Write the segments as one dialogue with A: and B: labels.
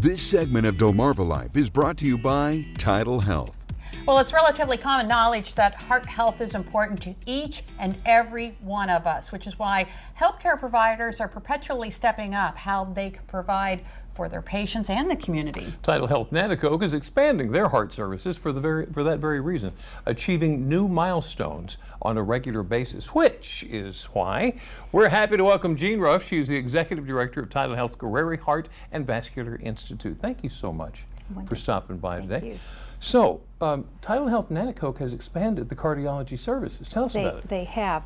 A: This segment of DelmarvaLife is brought to you by TidalHealth.
B: Well, it's relatively common knowledge that heart health is important to each and every one of us, which is why healthcare providers are perpetually stepping up how they can provide for their patients and the community.
C: TidalHealth Nanticoke is expanding their heart services for that very reason, achieving new milestones on a regular basis, which is why we're happy to welcome Jean Ruff. She's the Executive Director of TidalHealth's Guerreri Heart and Vascular Institute. Thank you so much for stopping by today.
D: Thank you.
C: So, TidalHealth Nanticoke has expanded the cardiology services. Tell us about it.
D: They have.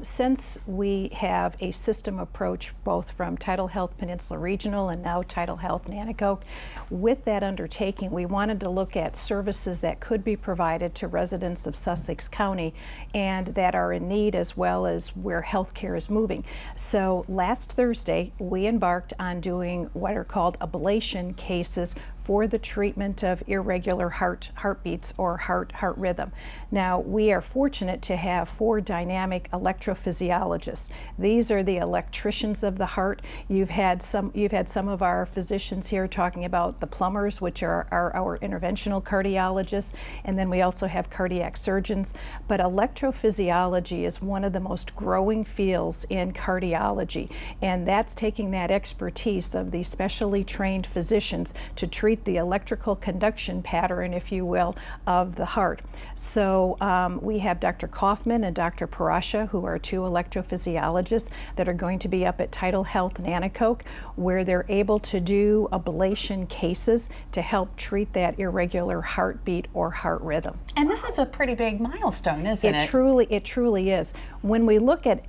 D: Since we have a system approach both from TidalHealth Peninsula Regional and now TidalHealth Nanticoke, with that undertaking, we wanted to look at services that could be provided to residents of Sussex County and that are in need, as well as where healthcare is moving. So last Thursday, we embarked on doing what are called ablation cases for the treatment of irregular heartbeats or heart rhythm. Now, we are fortunate to have 4 dynamic electrophysiologists. These are the electricians of the heart. You've had some of our physicians here talking about the plumbers, which are our interventional cardiologists, and then we also have cardiac surgeons. But electrophysiology is one of the most growing fields in cardiology, and that's taking that expertise of these specially trained physicians to treat the electrical conduction pattern, if you will, of the heart. So we have Dr. Kaufman and Dr. Parasha, who are 2 electrophysiologists that are going to be up at TidalHealth Nanticoke, where they're able to do ablation cases to help treat that irregular heartbeat or heart rhythm.
B: And this is a pretty big milestone, isn't it?
D: It truly is. When we look at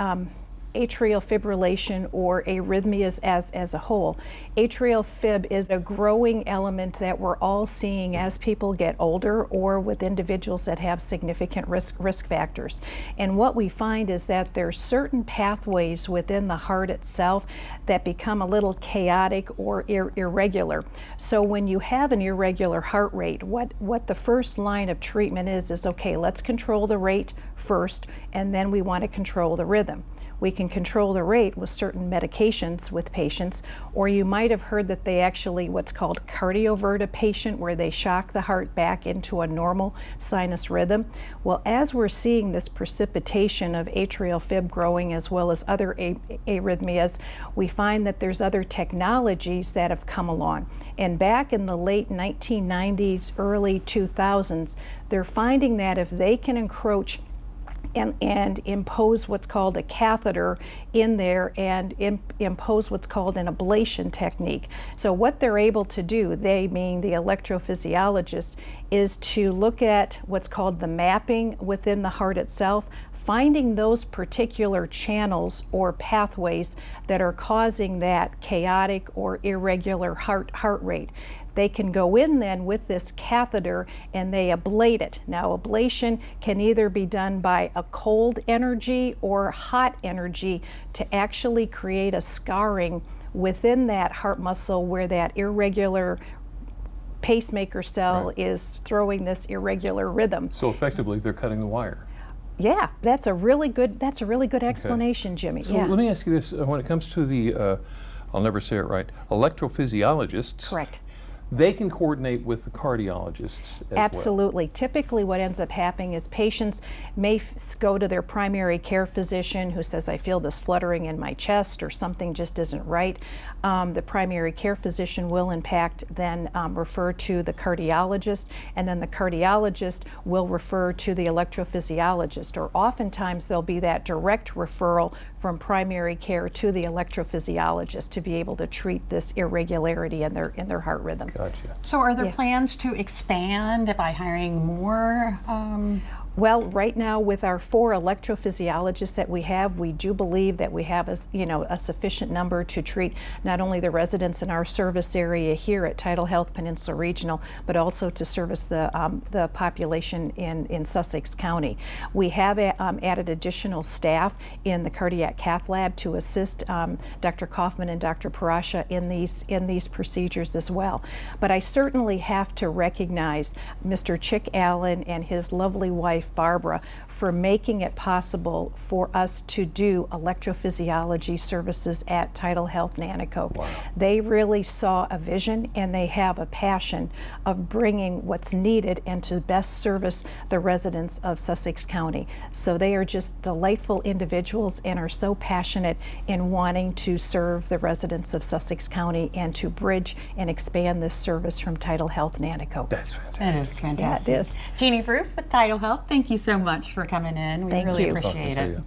D: atrial fibrillation or arrhythmias as a whole, atrial fib is a growing element that we're all seeing as people get older or with individuals that have significant risk factors. And what we find is that there's certain pathways within the heart itself that become a little chaotic or irregular. So when you have an irregular heart rate, what the first line of treatment is okay, let's control the rate first, and then we want to control the rhythm. We can control the rate with certain medications with patients, or you might have heard that they actually what's called cardiovert a patient, where they shock the heart back into a normal sinus rhythm. Well, as we're seeing this precipitation of atrial fib growing as well as other arrhythmias, we find that there's other technologies that have come along. And back in the late 1990s, early 2000s, they're finding that if they can encroach and impose what's called a catheter in there and impose what's called an ablation technique. So what they're able to do, they meaning the electrophysiologist, is to look at what's called the mapping within the heart itself, finding those particular channels or pathways that are causing that chaotic or irregular heart rate. They can go in then with this catheter and they ablate it. Now, ablation can either be done by a cold energy or hot energy to actually create a scarring within that heart muscle where that irregular pacemaker cell is throwing this irregular rhythm.
C: So effectively, they're cutting the wire.
D: Yeah, that's a really good explanation, Jimmy.
C: So let me ask you this: when it comes to the, I'll never say it right, electrophysiologists.
D: Correct.
C: They can coordinate with the cardiologists as
D: Absolutely.
C: well.
D: Typically what ends up happening is patients may go to their primary care physician who says, I feel this fluttering in my chest or something just isn't right. The primary care physician will in fact then refer to the cardiologist, and then the cardiologist will refer to the electrophysiologist, or oftentimes there'll be that direct referral from primary care to the electrophysiologist to be able to treat this irregularity in their heart rhythm.
C: Gotcha.
B: So are there plans to expand by hiring more?
D: Well, right now with our 4 electrophysiologists that we do believe that we have a sufficient number to treat not only the residents in our service area here at TidalHealth Peninsula Regional, but also to service the population in Sussex County. We have added additional staff in the cardiac cath lab to assist Dr. Kaufman and Dr. Parasha in these procedures as well. But I certainly have to recognize Mr. Chick Allen and his lovely wife wife Barbara for making it possible for us to do electrophysiology services at TidalHealth Nanticoke.
C: Wow.
D: They really saw a vision, and they have a passion of bringing what's needed and to best service the residents of Sussex County. So they are just delightful individuals and are so passionate in wanting to serve the residents of Sussex County and to bridge and expand this service from TidalHealth Nanticoke.
C: That's fantastic.
B: That is fantastic.
D: Yeah, it is.
B: Jeannie Roof with TidalHealth, thank you so much for coming in. We
D: Thank
B: really
D: you.
B: appreciate
C: Talking to
B: it.
C: you.